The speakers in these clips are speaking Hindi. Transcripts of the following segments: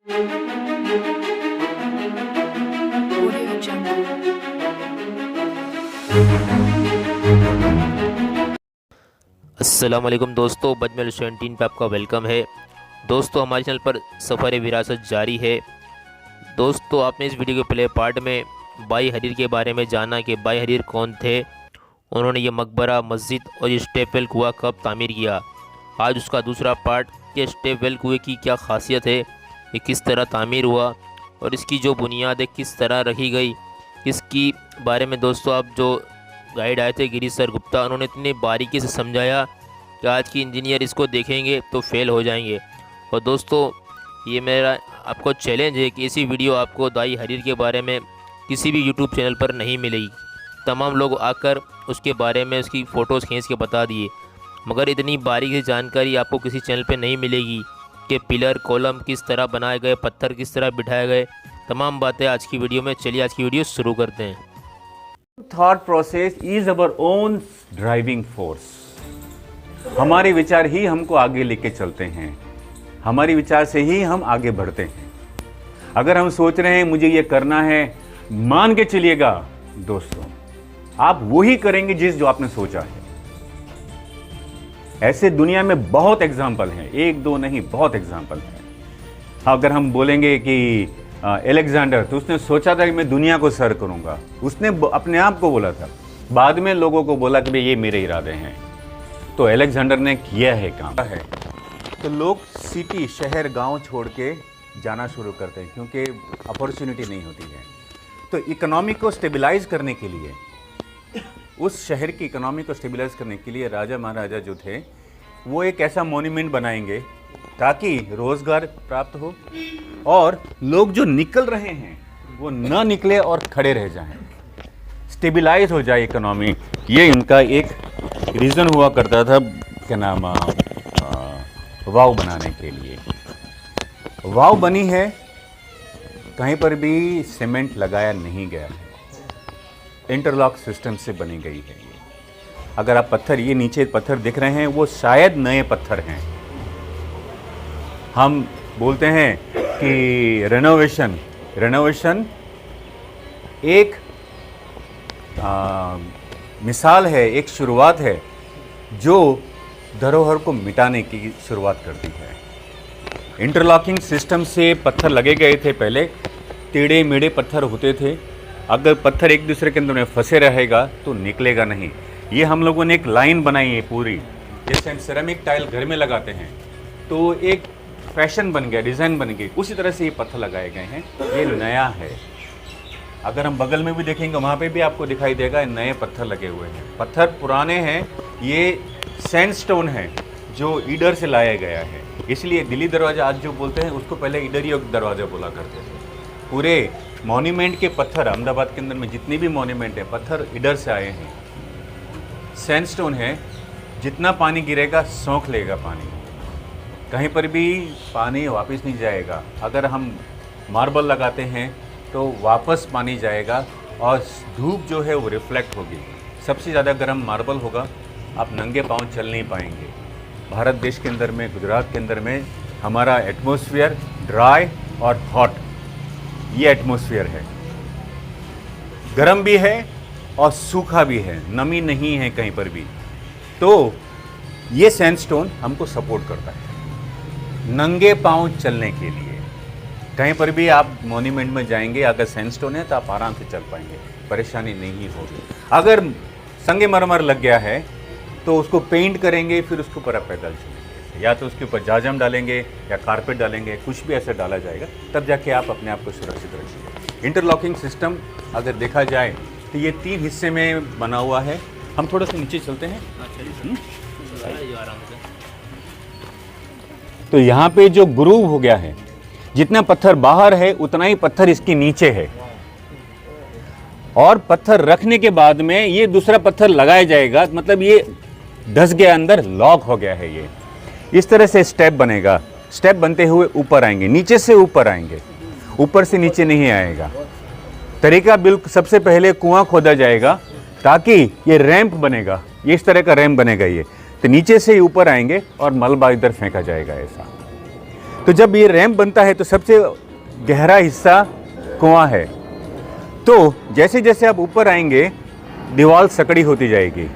Audio Jungle. अस्सलाम वालेकुम दोस्तों, बजमल 17 पे आपका वेलकम है। दोस्तों, हमारे चैनल पर सफ़र विरासत जारी है। दोस्तों, आपने इस वीडियो के पहले पार्ट में भाई हरीर के बारे में जाना कि भाई हरीर कौन थे, उन्होंने ये मकबरा, मस्जिद और ये स्टेपवेल कुआं कब तामीर किया। आज उसका दूसरा पार्ट कि स्टेपवेल कुएं की क्या खासियत है, ये किस तरह तामीर हुआ और इसकी जो बुनियाद है किस तरह रखी गई, इसकी बारे में दोस्तों आप जो गाइड आए थे गिरीश सर गुप्ता, उन्होंने इतनी बारीकी से समझाया कि आज की इंजीनियर इसको देखेंगे तो फेल हो जाएंगे। और दोस्तों, ये मेरा आपको चैलेंज है कि ऐसी वीडियो आपको दाई हरीर के बारे में किसी भी यूट्यूब चैनल पर नहीं मिलेगी। तमाम लोग आकर उसके बारे में उसकी फ़ोटोज़ खींच के बता दिए, मगर इतनी बारीकी से जानकारी आपको किसी चैनल पर नहीं मिलेगी कि पिलर कॉलम किस तरह बनाए गए, पत्थर किस तरह बिठाए गए। तमाम बातें आज की वीडियो में। चलिए आज की वीडियो शुरू करते हैं। Thought process is our own driving force. हमारे विचार ही हमको आगे लेके चलते हैं, हमारे विचार से ही हम आगे बढ़ते हैं। अगर हम सोच रहे हैं मुझे ये करना है, मान के चलिएगा दोस्तों, आप वही करेंगे जो आपने सोचा है। ऐसे दुनिया में बहुत एग्जाम्पल हैं, एक दो नहीं, बहुत एग्जाम्पल हैं। अगर हम बोलेंगे कि एलेक्जेंडर, तो उसने सोचा था कि मैं दुनिया को सर करूंगा, उसने अपने आप को बोला था, बाद में लोगों को बोला कि भाई ये मेरे इरादे हैं। तो एलेक्जेंडर ने किया है काम है। तो लोग सिटी, शहर, गांव छोड़ के जाना शुरू करते हैं क्योंकि अपॉर्चुनिटी नहीं होती है। तो इकोनॉमी को स्टेबलाइज करने के लिए, उस शहर की इकोनॉमी को स्टेबलाइज करने के लिए राजा महाराजा जो थे वो एक ऐसा मॉन्यूमेंट बनाएंगे ताकि रोजगार प्राप्त हो और लोग जो निकल रहे हैं वो न निकले और खड़े रह जाएं, स्टेबलाइज हो जाए इकोनॉमी। ये इनका एक रीज़न हुआ करता था, क्या नाम, वाव बनाने के लिए। वाव बनी है, कहीं पर भी सीमेंट लगाया नहीं गया है, इंटरलॉक सिस्टम से बनी गई है। ये अगर आप पत्थर, ये नीचे पत्थर दिख रहे हैं, वो शायद नए पत्थर हैं। हम बोलते हैं कि रेनोवेशन एक मिसाल है, एक शुरुआत है जो धरोहर को मिटाने की शुरुआत करती है। इंटरलॉकिंग सिस्टम से पत्थर लगे गए थे, पहले टेढ़े मेढ़े पत्थर होते थे। अगर पत्थर एक दूसरे के अंदर में फंसे रहेगा तो निकलेगा नहीं। ये हम लोगों ने एक लाइन बनाई है पूरी, जैसे हम सिरेमिक टाइल घर में लगाते हैं तो एक फैशन बन गया, डिज़ाइन बन गई, उसी तरह से ये पत्थर लगाए गए हैं। ये नया है। अगर हम बगल में भी देखेंगे वहाँ पे भी आपको दिखाई देगा नए पत्थर लगे हुए हैं। पत्थर पुराने हैं, ये सैंडस्टोन है जो ईडर से लाया गया है। इसलिए दिल्ली दरवाज़ा आज जो बोलते हैं उसको पहले ईडरी दरवाज़ा बोला करते थे। पूरे मॉन्यूमेंट के पत्थर अहमदाबाद के अंदर में जितने भी मॉन्यूमेंट हैं, पत्थर ईडर से आए हैं। सैंडस्टोन है, जितना पानी गिरेगा सोख लेगा पानी, कहीं पर भी पानी वापस नहीं जाएगा। अगर हम मार्बल लगाते हैं तो वापस पानी जाएगा और धूप जो है वो रिफ्लेक्ट होगी। सबसे ज़्यादा गर्म मार्बल होगा, आप नंगे पाँव चल नहीं पाएंगे। भारत देश के अंदर में, गुजरात के अंदर में हमारा एटमॉस्फेयर ड्राई और हॉट, ये एटमॉस्फेयर है। गर्म भी है और सूखा भी है, नमी नहीं है कहीं पर भी। तो ये सैंडस्टोन हमको सपोर्ट करता है नंगे पांव चलने के लिए। कहीं पर भी आप मॉन्यूमेंट में जाएंगे, अगर सैंडस्टोन है तो आप आराम से चल पाएंगे, परेशानी नहीं होगी। अगर संगमरमर लग गया है तो उसको पेंट करेंगे, फिर उसके ऊपर आप पैदल चलेंगे, या तो उसके ऊपर जाजम डालेंगे या कारपेट डालेंगे, कुछ भी ऐसा डाला जाएगा, तब जाके आप अपने आप को सुरक्षित रखिए। इंटरलॉकिंग सिस्टम अगर देखा जाए तो ये 3 हिस्से में बना हुआ है। हम थोड़ा सा नीचे चलते हैं। तो यहाँ पे जो ग्रूव हो गया है, जितना पत्थर बाहर है उतना ही पत्थर इसके नीचे है, और पत्थर रखने के बाद में ये दूसरा पत्थर लगाया जाएगा, मतलब ये धस गया, अंदर लॉक हो गया है। ये इस तरह से स्टेप बनेगा, स्टेप बनते हुए ऊपर आएंगे, नीचे से ऊपर आएंगे, ऊपर से नीचे नहीं आएगा। तरीका बिल्कुल, सबसे पहले कुआं खोदा जाएगा ताकि ये रैंप बनेगा, ये इस तरह का रैंप बनेगा। ये तो नीचे से ही ऊपर आएंगे और मलबा इधर फेंका जाएगा ऐसा। तो जब ये रैंप बनता है तो सबसे गहरा हिस्सा कुआं है। तो जैसे जैसे आप ऊपर आएंगे दीवार सकड़ी होती जाएगी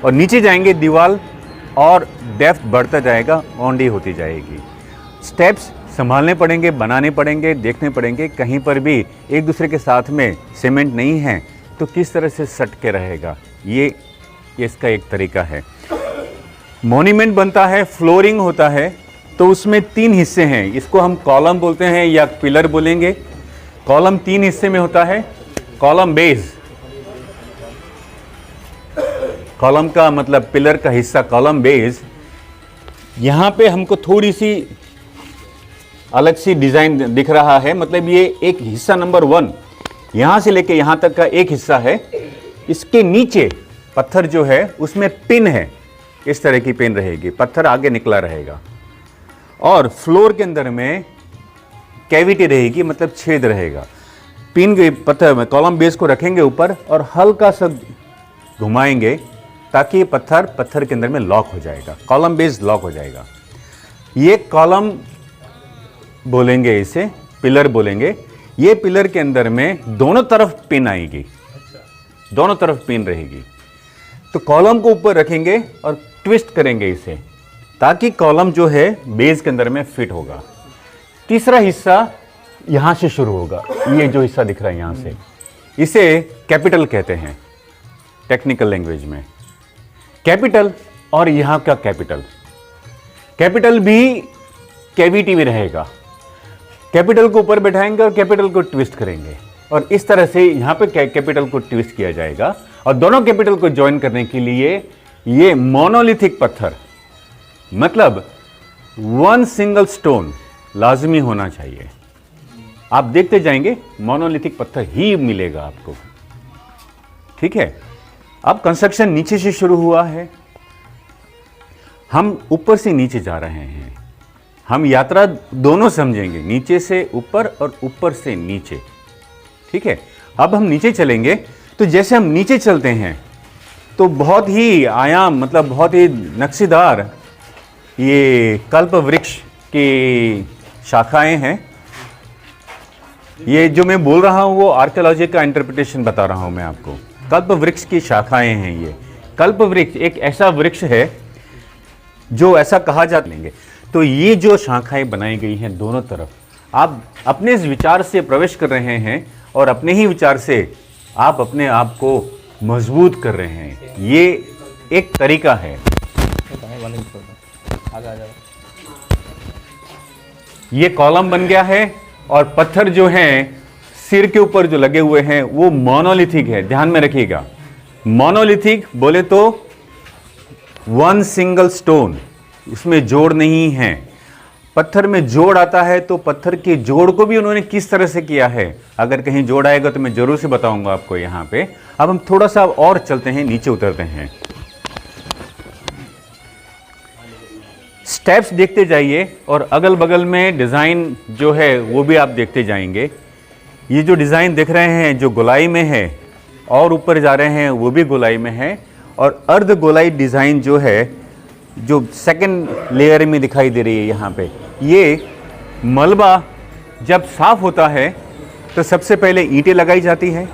और नीचे जाएंगे दीवार और डेप्थ बढ़ता जाएगा, औंधी होती जाएगी। स्टेप्स संभालने पड़ेंगे, बनाने पड़ेंगे, देखने पड़ेंगे, कहीं पर भी एक दूसरे के साथ में सीमेंट नहीं है तो किस तरह से सट के रहेगा, ये इसका एक तरीका है। मॉन्यूमेंट बनता है, फ्लोरिंग होता है, तो उसमें 3 हिस्से हैं। इसको हम कॉलम बोलते हैं या पिलर बोलेंगे। कॉलम 3 हिस्से में होता है। कॉलम बेस, कॉलम का मतलब पिलर का हिस्सा कॉलम बेस। यहाँ पे हमको थोड़ी सी अलग सी डिज़ाइन दिख रहा है, मतलब ये एक हिस्सा नंबर 1 यहाँ से लेके यहाँ तक का एक हिस्सा है। इसके नीचे पत्थर जो है उसमें पिन है, इस तरह की पिन रहेगी, पत्थर आगे निकला रहेगा। और फ्लोर के अंदर में कैविटी रहेगी, मतलब छेद रहेगा। पिन के पत्थर में कॉलम बेस को रखेंगे ऊपर और हल्का सा घुमाएंगे ताकि ये पत्थर के अंदर में लॉक हो जाएगा, कॉलम बेस लॉक हो जाएगा। ये कॉलम बोलेंगे, इसे पिलर बोलेंगे। ये पिलर के अंदर में दोनों तरफ पिन आएगी, दोनों तरफ पिन रहेगी। तो कॉलम को ऊपर रखेंगे और ट्विस्ट करेंगे इसे ताकि कॉलम जो है बेस के अंदर में फिट होगा। तीसरा हिस्सा यहां से शुरू होगा, ये जो हिस्सा दिख रहा है यहां से, इसे कैपिटल कहते हैं टेक्निकल लैंग्वेज में। कैपिटल और यहां का कैपिटल, कैपिटल भी कैविटी में रहेगा। कैपिटल को ऊपर बैठाएंगे और कैपिटल को ट्विस्ट करेंगे और इस तरह से यहां पे कैपिटल को ट्विस्ट किया जाएगा। और दोनों कैपिटल को ज्वाइन करने के लिए ये मोनोलिथिक पत्थर, मतलब 1 सिंगल स्टोन लाजमी होना चाहिए। आप देखते जाएंगे मोनोलिथिक पत्थर ही मिलेगा आपको, ठीक है। अब कंस्ट्रक्शन नीचे से शुरू हुआ है, हम ऊपर से नीचे जा रहे हैं। हम यात्रा दोनों समझेंगे, नीचे से ऊपर और ऊपर से नीचे, ठीक है। अब हम नीचे चलेंगे तो जैसे हम नीचे चलते हैं तो बहुत ही आयाम, मतलब बहुत ही नक्शीदार ये कल्प वृक्ष की शाखाएं हैं। ये जो मैं बोल रहा हूं वो आर्कियोलॉजी का इंटरप्रिटेशन बता रहा हूं मैं आपको। कल्प वृक्ष की शाखाएं हैं ये। कल्प वृक्ष एक ऐसा वृक्ष है जो ऐसा कहा जाता है। तो ये जो शाखाएं बनाई गई हैं दोनों तरफ, आप अपने इस विचार से प्रवेश कर रहे हैं और अपने ही विचार से आप अपने आप को मजबूत कर रहे हैं। ये एक तरीका है। ये कॉलम बन गया है और पत्थर जो हैं सिर के ऊपर जो लगे हुए हैं वो मोनोलिथिक है, ध्यान में रखिएगा। मोनोलिथिक बोले तो 1 सिंगल स्टोन, उसमें जोड़ नहीं है। पत्थर में जोड़ आता है तो पत्थर के जोड़ को भी उन्होंने किस तरह से किया है, अगर कहीं जोड़ आएगा तो मैं जरूर से बताऊंगा आपको यहाँ पे। अब हम थोड़ा सा और चलते हैं, नीचे उतरते हैं। स्टेप्स देखते जाइए और अगल बगल में डिज़ाइन जो है वो भी आप देखते जाएंगे। ये जो डिज़ाइन देख रहे हैं जो गोलाई में है और ऊपर जा रहे हैं वो भी गोलाई में है। और अर्ध गोलाई डिज़ाइन जो है, जो सेकंड लेयर में दिखाई दे रही है यहाँ पे, ये मलबा जब साफ होता है तो सबसे पहले ईंटें लगाई जाती है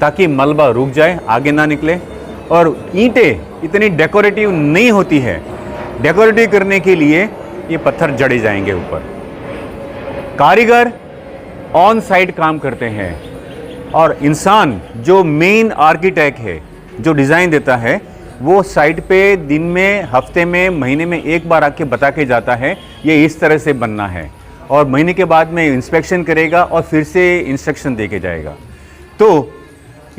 ताकि मलबा रुक जाए, आगे ना निकले। और ईंटें इतनी डेकोरेटिव नहीं होती है, डेकोरेटिव करने के लिए ये पत्थर जड़े जाएंगे ऊपर। कारीगर ऑन साइट काम करते हैं और इंसान जो मेन आर्किटेक्ट है, जो डिज़ाइन देता है, वो साइट पे दिन में, हफ्ते में, महीने में एक बार आके बता के जाता है ये इस तरह से बनना है। और महीने के बाद में इंस्पेक्शन करेगा और फिर से इंस्ट्रक्शन दे के जाएगा। तो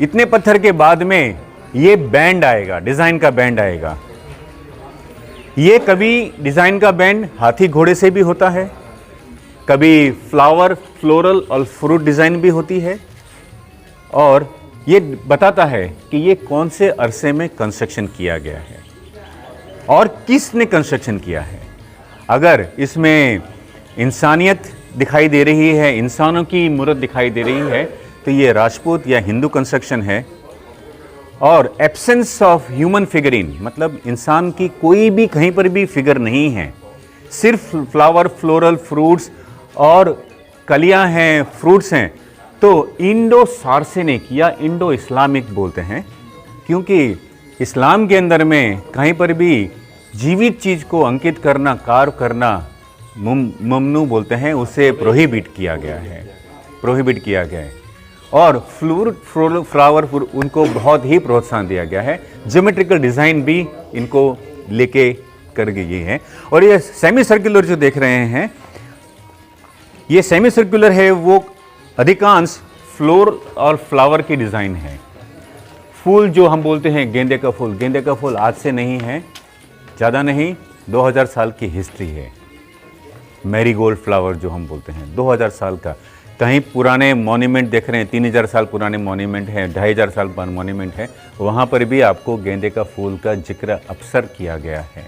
इतने पत्थर के बाद में ये बैंड आएगा, डिज़ाइन का बैंड आएगा। ये कभी डिज़ाइन का बैंड हाथी घोड़े से भी होता है, कभी फ्लावर, फ्लोरल और फ्रूट डिज़ाइन भी होती है। और ये बताता है कि ये कौन से अरसे में कंस्ट्रक्शन किया गया है और किसने कंस्ट्रक्शन किया है। अगर इसमें इंसानियत दिखाई दे रही है, इंसानों की मूर्त दिखाई दे रही है, तो ये राजपूत या हिंदू कंस्ट्रक्शन है। और एब्सेंस ऑफ ह्यूमन फिगरिंग, मतलब इंसान की कोई भी कहीं पर भी फिगर नहीं है, सिर्फ फ्लावर, फ्लोरल, फ्रूट्स और कलियां हैं, फ्रूट्स हैं, तो इंडो सार्सेनिक या इंडो इस्लामिक बोलते हैं, क्योंकि इस्लाम के अंदर में कहीं पर भी जीवित चीज़ को अंकित करना, कार्व करना ममनू बोलते हैं, उसे प्रोहिबिट किया गया है, प्रोहिबिट किया गया है। और फ्लावर उनको बहुत ही प्रोत्साहन दिया गया है। ज्योमेट्रिकल डिज़ाइन भी इनको लेके कर गई है। और ये सेमी सर्कुलर जो देख रहे हैं, ये सेमी सर्कुलर है, वो अधिकांश फ्लोर और फ्लावर की डिज़ाइन है। फूल जो हम बोलते हैं गेंदे का फूल, गेंदे का फूल आज से नहीं है, ज़्यादा नहीं, 2000 साल की हिस्ट्री है। मैरीगोल्ड फ्लावर जो हम बोलते हैं 2000 साल का। कहीं पुराने मॉन्यूमेंट देख रहे हैं, 3000 साल पुराने मॉन्यूमेंट हैं, 2500 साल पुराने मॉन्यूमेंट है, वहाँ पर भी आपको गेंदे का फूल का जिक्र अक्सर किया गया है।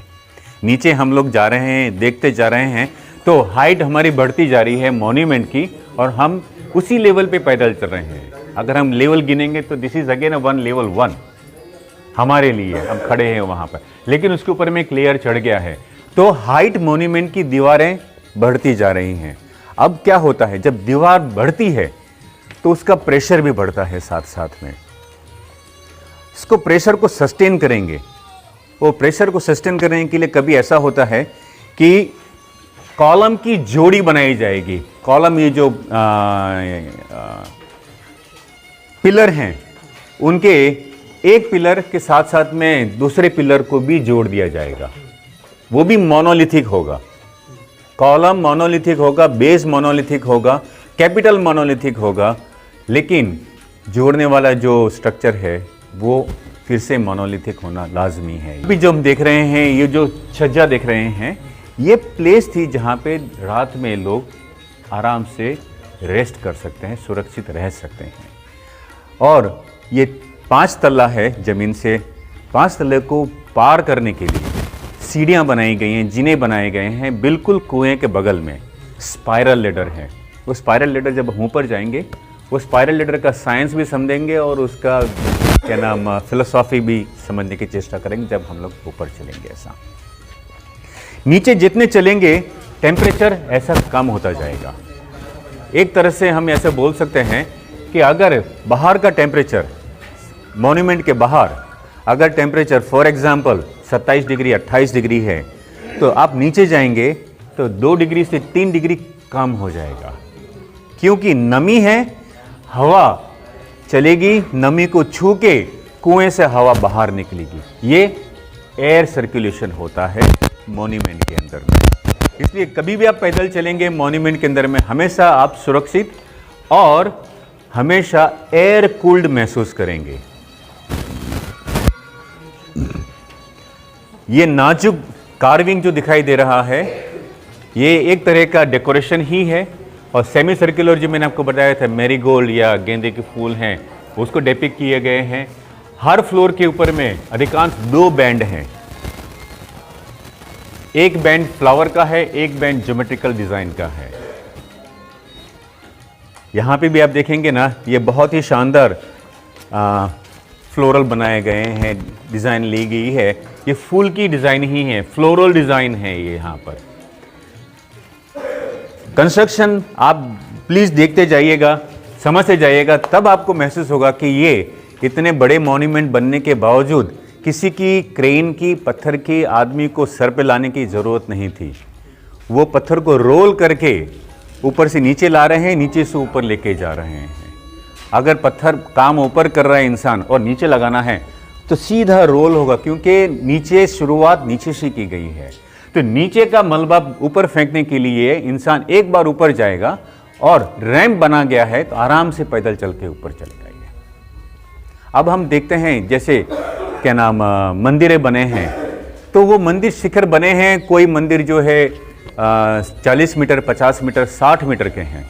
नीचे हम लोग जा रहे हैं, देखते जा रहे हैं, तो हाइट हमारी बढ़ती जा रही है मॉन्यूमेंट की, और हम उसी लेवल पे पैदल चल रहे हैं। अगर हम लेवल गिनेंगे तो this is again one level 1 हमारे लिए, हम खड़े हैं वहाँ पर, लेकिन उसके ऊपर में एक लेयर चढ़ गया है। तो हाइट मॉन्यूमेंट की दीवारें बढ़ती जा रही हैं। अब क्या होता है, जब दीवार बढ़ती है तो उसका प्रेशर भी बढ़ता है साथ साथ में। इसको प्रेशर को सस्टेन करेंगे, वो प्रेशर को सस्टेन करने के लिए कभी ऐसा होता है कि कॉलम की जोड़ी बनाई जाएगी। कॉलम, ये जो पिलर हैं, उनके एक पिलर के साथ साथ में दूसरे पिलर को भी जोड़ दिया जाएगा, वो भी मोनोलिथिक होगा। कॉलम मोनोलिथिक होगा, बेस मोनोलिथिक होगा, कैपिटल मोनोलिथिक होगा, लेकिन जोड़ने वाला जो स्ट्रक्चर है वो फिर से मोनोलिथिक होना लाजमी है। अभी जो हम देख रहे हैं, ये जो छज्जा देख रहे हैं, ये प्लेस थी जहाँ पे रात में लोग आराम से रेस्ट कर सकते हैं, सुरक्षित रह सकते हैं। और ये 5 तल्ला है ज़मीन से, 5 तल्ले को पार करने के लिए सीढ़ियाँ बनाई गई हैं, जीने बनाए गए हैं। बिल्कुल कुएं के बगल में स्पाइरल लेडर है। वो स्पाइरल लेडर जब हम ऊपर जाएंगे, वो स्पाइरल लेडर का साइंस भी समझेंगे और उसका क्या नाम फिलोसॉफी भी समझने की चेष्टा करेंगे जब हम लोग ऊपर चलेंगे। ऐसा नीचे जितने चलेंगे टेम्परेचर ऐसा कम होता जाएगा। एक तरह से हम ऐसे बोल सकते हैं कि अगर बाहर का टेम्परेचर, मॉन्यूमेंट के बाहर अगर temperature for example 27 degree 28 degree है, तो आप नीचे जाएंगे तो 2 डिग्री से 3 डिग्री कम हो जाएगा, क्योंकि नमी है, हवा चलेगी, नमी को छू के कुएं से हवा बाहर निकलेगी। ये एयर सर्कुलेशन होता है मॉन्यूमेंट के अंदर में। इसलिए कभी भी आप पैदल चलेंगे मॉन्यूमेंट के अंदर में, हमेशा आप सुरक्षित और हमेशा एयर कूल्ड महसूस करेंगे। ये नाजुक कार्विंग जो दिखाई दे रहा है, ये एक तरह का डेकोरेशन ही है। और सेमी सर्कुलर जो मैंने आपको बताया था, मैरीगोल्ड या गेंदे के फूल हैं, उसको डिपिक्ट किए गए हैं। हर फ्लोर के ऊपर में अधिकांश 2 बैंड हैं, एक बैंड फ्लावर का है, एक बैंड ज्योमेट्रिकल डिजाइन का है। यहाँ पे भी आप देखेंगे ना, ये बहुत ही शानदार फ्लोरल बनाए गए हैं, डिज़ाइन ली गई है। ये फूल की डिज़ाइन ही है, फ्लोरल डिज़ाइन है ये। यहाँ पर कंस्ट्रक्शन आप प्लीज़ देखते जाइएगा, समझते जाइएगा, तब आपको महसूस होगा कि ये इतने बड़े मॉन्यूमेंट बनने के बावजूद किसी की क्रेन की, पत्थर की, आदमी को सर पे लाने की ज़रूरत नहीं थी। वो पत्थर को रोल करके ऊपर से नीचे ला रहे हैं, नीचे से ऊपर लेके जा रहे हैं। अगर पत्थर काम ऊपर कर रहा है इंसान और नीचे लगाना है तो सीधा रोल होगा, क्योंकि नीचे शुरुआत नीचे से की गई है। तो नीचे का मलबा ऊपर फेंकने के लिए इंसान एक बार ऊपर जाएगा, और रैंप बना गया है तो आराम से पैदल चल के ऊपर चलेगा। अब हम देखते हैं जैसे क्या नाम मंदिरें बने हैं, तो वो मंदिर शिखर बने हैं। कोई मंदिर जो है 40 मीटर, 50 मीटर, 60 मीटर के हैं,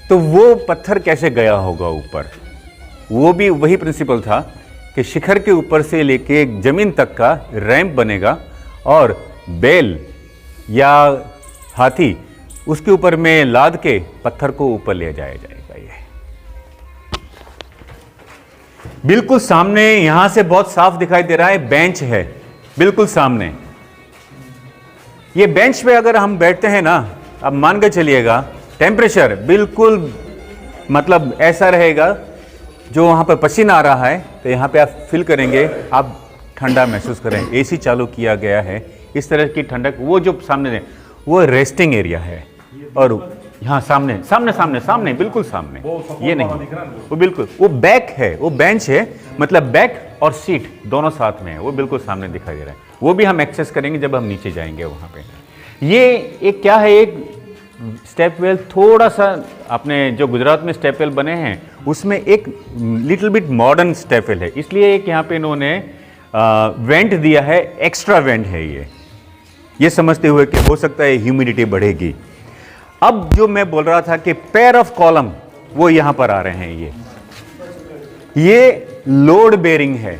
तो वो पत्थर कैसे गया होगा ऊपर? वो भी वही प्रिंसिपल था कि शिखर के ऊपर से लेके जमीन तक का रैंप बनेगा, और बैल या हाथी उसके ऊपर में लाद के पत्थर को ऊपर ले जाया जाएगा। ये बिल्कुल सामने यहां से बहुत साफ दिखाई दे रहा है, बेंच है बिल्कुल सामने। ये बेंच पे अगर हम बैठते हैं ना, अब मान के चलिएगा टेम्परेचर बिल्कुल मतलब ऐसा रहेगा, जो वहाँ पर पसीना आ रहा है तो यहाँ पे आप फील करेंगे, आप ठंडा महसूस करें। एसी चालू किया गया है, इस तरह की ठंडक। वो जो सामने है वो रेस्टिंग एरिया है, और यहाँ सामने सामने सामने सामने बिल्कुल सामने, ये नहीं, वो बिल्कुल वो बैक है, वो बेंच है, मतलब बैक और सीट दोनों साथ में है, वो बिल्कुल सामने दिखाई दे रहा है। वो भी हम एक्सेस करेंगे जब हम नीचे जाएंगे वहाँ पे। ये एक क्या है, एक स्टेप वेल, थोड़ा सा अपने जो गुजरात में स्टेप वेल बने हैं उसमें एक little bit modern step well है, इसलिए एक यहाँ पे इन्होंने वेंट दिया है, एक्स्ट्रा वेंट है ये समझते हुए कि हो सकता है ह्यूमिडिटी बढ़ेगी। अब जो मैं बोल रहा था कि पेयर ऑफ कॉलम वो यहाँ पर आ रहे हैं, ये लोड बेरिंग है,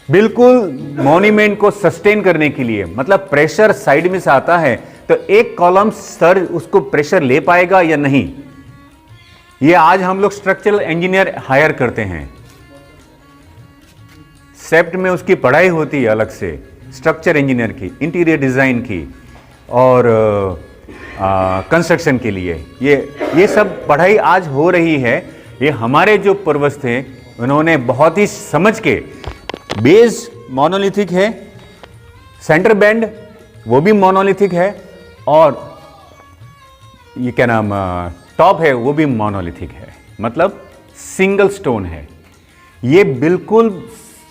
बिल्कुल मॉन्यूमेंट को सस्टेन करने के लिए, मतलब प्रेशर साइड में से आता है तो एक कॉलम सर उसको प्रेशर ले पाएगा या नहीं, ये आज हम लोग स्ट्रक्चरल इंजीनियर हायर करते हैं। सेप्ट में उसकी पढ़ाई होती है अलग से, स्ट्रक्चर इंजीनियर की, इंटीरियर डिजाइन की और कंस्ट्रक्शन के लिए ये सब पढ़ाई आज हो रही है। ये हमारे जो पूर्वज थे उन्होंने बहुत ही समझ के, बेस मोनोलिथिक है, सेंटर बैंड वो भी मोनोलिथिक है, और ये क्या नाम टॉप है वो भी मोनोलिथिक है, मतलब सिंगल स्टोन है। ये बिल्कुल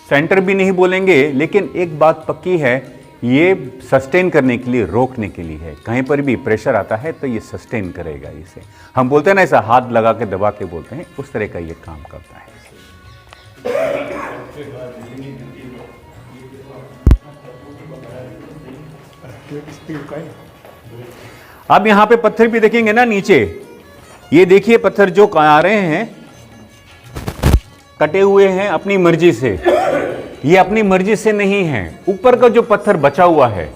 सेंटर भी नहीं बोलेंगे, लेकिन एक बात पक्की है, ये सस्टेन करने के लिए, रोकने के लिए है। कहीं पर भी प्रेशर आता है तो ये सस्टेन करेगा। इसे हम बोलते हैं ना, ऐसा हाथ लगा के दबा के बोलते हैं, उस तरह का ये काम करता है। अब यहां पे पत्थर भी देखेंगे ना नीचे, ये देखिए पत्थर जो आ रहे हैं कटे हुए हैं अपनी मर्जी से, ये अपनी मर्जी से नहीं है। ऊपर का जो पत्थर बचा हुआ है,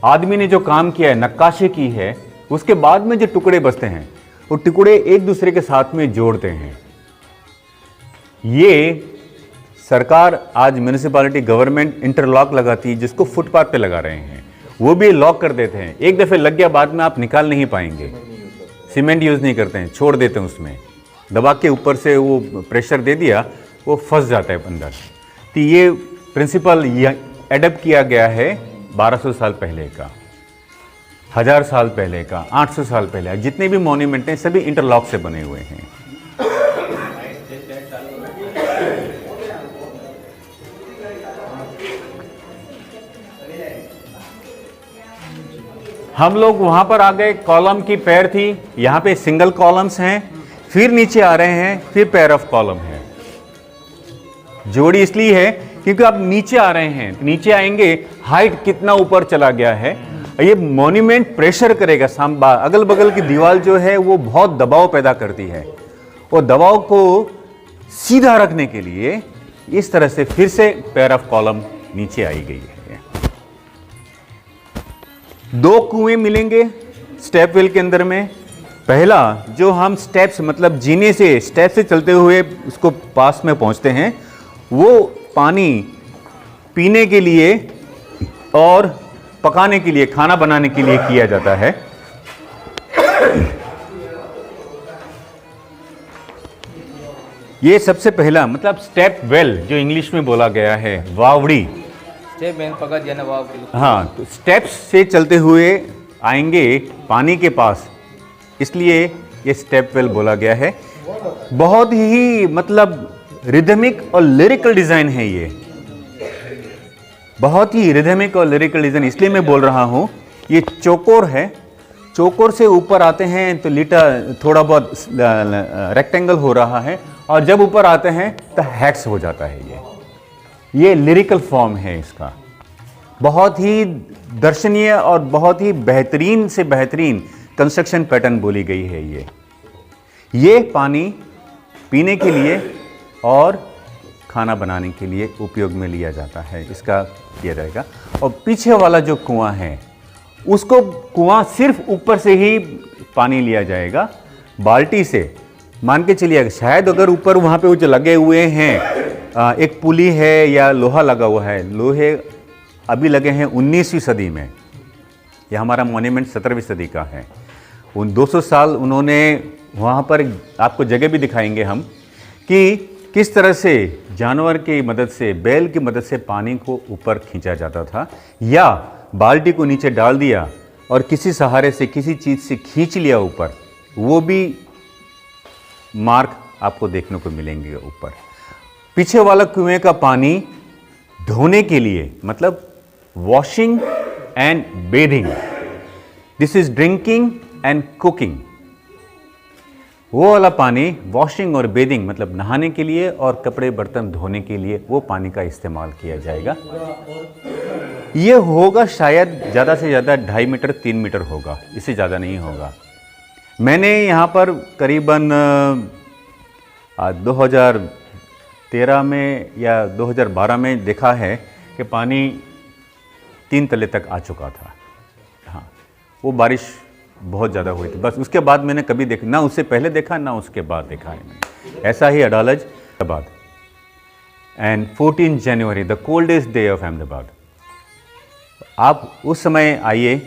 आदमी ने जो काम किया है, नक्काशी की है, उसके बाद में जो टुकड़े बचते हैं वो टुकड़े एक दूसरे के साथ में जोड़ते हैं। ये सरकार आज म्यूनिसिपैलिटी गवर्नमेंट इंटरलॉक लगाती है, जिसको फुटपाथ पे लगा रहे हैं, वो भी लॉक कर देते हैं। एक दफे लग गया, बाद में आप निकाल नहीं पाएंगे। सीमेंट यूज नहीं करते हैं, छोड़ देते हैं, उसमें दबा के ऊपर से वो प्रेशर दे दिया, वो फंस जाता है अंदर। तो ये प्रिंसिपल एडप्ट किया गया है 1200 साल पहले का, 1000 साल पहले का, 800 साल पहले, जितने भी मॉन्यूमेंट हैं सभी इंटरलॉक से बने हुए हैं। हम लोग वहां पर आ गए, कॉलम की पैर थी, यहां पे सिंगल कॉलम्स हैं, फिर नीचे आ रहे हैं, फिर पैर ऑफ कॉलम है। जोड़ी इसलिए है क्योंकि आप नीचे आ रहे हैं, नीचे आएंगे, हाइट कितना ऊपर चला गया है, ये मॉन्यूमेंट प्रेशर करेगा। अगल बगल की दीवार जो है वो बहुत दबाव पैदा करती है, वो दबाव को सीधा रखने के लिए इस तरह से फिर से पैर ऑफ कॉलम नीचे आई गई है। 2 कुएं मिलेंगे स्टेप वेल के अंदर में। पहला जो हम स्टेप्स, मतलब जीने से, स्टेप से चलते हुए उसको पास में पहुंचते हैं, वो पानी पीने के लिए और पकाने के लिए, खाना बनाने के लिए किया जाता है। ये सबसे पहला, मतलब स्टेप वेल जो इंग्लिश में बोला गया है, वावड़ी। हाँ, तो स्टेप्स से चलते हुए आएंगे पानी के पास, इसलिए ये स्टेप वेल बोला गया है। बहुत ही मतलब रिदमिक और लिरिकल डिजाइन है ये, बहुत ही रिदमिक और लिरिकल डिजाइन इसलिए मैं बोल रहा हूँ। ये चौकोर है, चौकोर से ऊपर आते हैं तो लीटा थोड़ा बहुत रेक्टेंगल हो रहा है, और जब ऊपर आते हैं तो हेक्स हो जाता है। ये लिरिकल फॉर्म है इसका, बहुत ही दर्शनीय और बहुत ही बेहतरीन से बेहतरीन कंस्ट्रक्शन पैटर्न बोली गई है। ये पानी पीने के लिए और खाना बनाने के लिए उपयोग में लिया जाता है, इसका किया जाएगा। और पीछे वाला जो कुआं है, उसको कुआं सिर्फ ऊपर से ही पानी लिया जाएगा, बाल्टी से मान के चलिएगा। शायद अगर ऊपर वहाँ पे वो जो लगे हुए हैं, एक पुली है या लोहा लगा हुआ है, लोहे अभी लगे हैं 19वीं सदी में, ये हमारा मॉन्यूमेंट 17वीं सदी का है। उन 200 साल उन्होंने वहाँ पर, आपको जगह भी दिखाएंगे हम, कि किस तरह से जानवर की मदद से, बैल की मदद से पानी को ऊपर खींचा जाता था, या बाल्टी को नीचे डाल दिया और किसी सहारे से, किसी चीज़ से खींच लिया ऊपर, वो भी मार्क आपको देखने को मिलेंगे ऊपर। पीछे वाला कुएं का पानी धोने के लिए, मतलब washing and bathing, this is drinking and cooking. वो वाला पानी वॉशिंग और बेथिंग मतलब नहाने के लिए और कपड़े बर्तन धोने के लिए वो पानी का इस्तेमाल किया जाएगा। ये होगा शायद ज़्यादा से ज़्यादा 2.5 मीटर 3 मीटर होगा, इससे ज़्यादा नहीं होगा। मैंने यहाँ पर करीबन 2013 में या 2012 में देखा है कि पानी 3 तले तक आ चुका था। हाँ, वो बारिश बहुत ज़्यादा हुई थी, बस उसके बाद मैंने कभी देखा ना, उससे पहले देखा ना उसके बाद देखा है मैंने। ऐसा ही Adalaj Ahmedabad and 14 January the coldest day of Ahmedabad. आप उस समय आइए,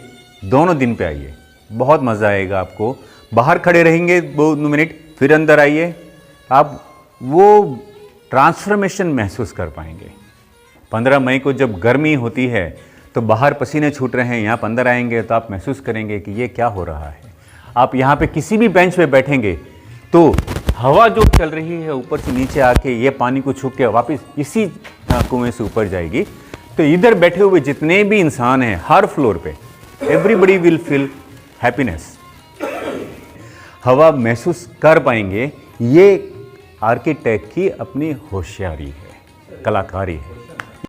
दोनों दिन पे आइए, बहुत मज़ा आएगा आपको। बाहर खड़े रहेंगे 2 मिनट, फिर अंदर आइए, आप वो ट्रांसफॉर्मेशन महसूस कर पाएंगे। 15 मई को जब गर्मी होती है तो बाहर पसीने छूट रहे हैं, यहाँ पर अंदर आएंगे तो आप महसूस करेंगे कि ये क्या हो रहा है। आप यहाँ पे किसी भी बेंच पे बैठेंगे तो हवा जो चल रही है ऊपर से नीचे आके ये पानी को छू के वापस इसी कुएं से ऊपर जाएगी। तो इधर बैठे हुए जितने भी इंसान हैं हर फ्लोर पे, एवरीबडी विल फील हैप्पीनेस, हवा महसूस कर पाएंगे। ये आर्किटेक्ट की अपनी होशियारी है, कलाकारी है।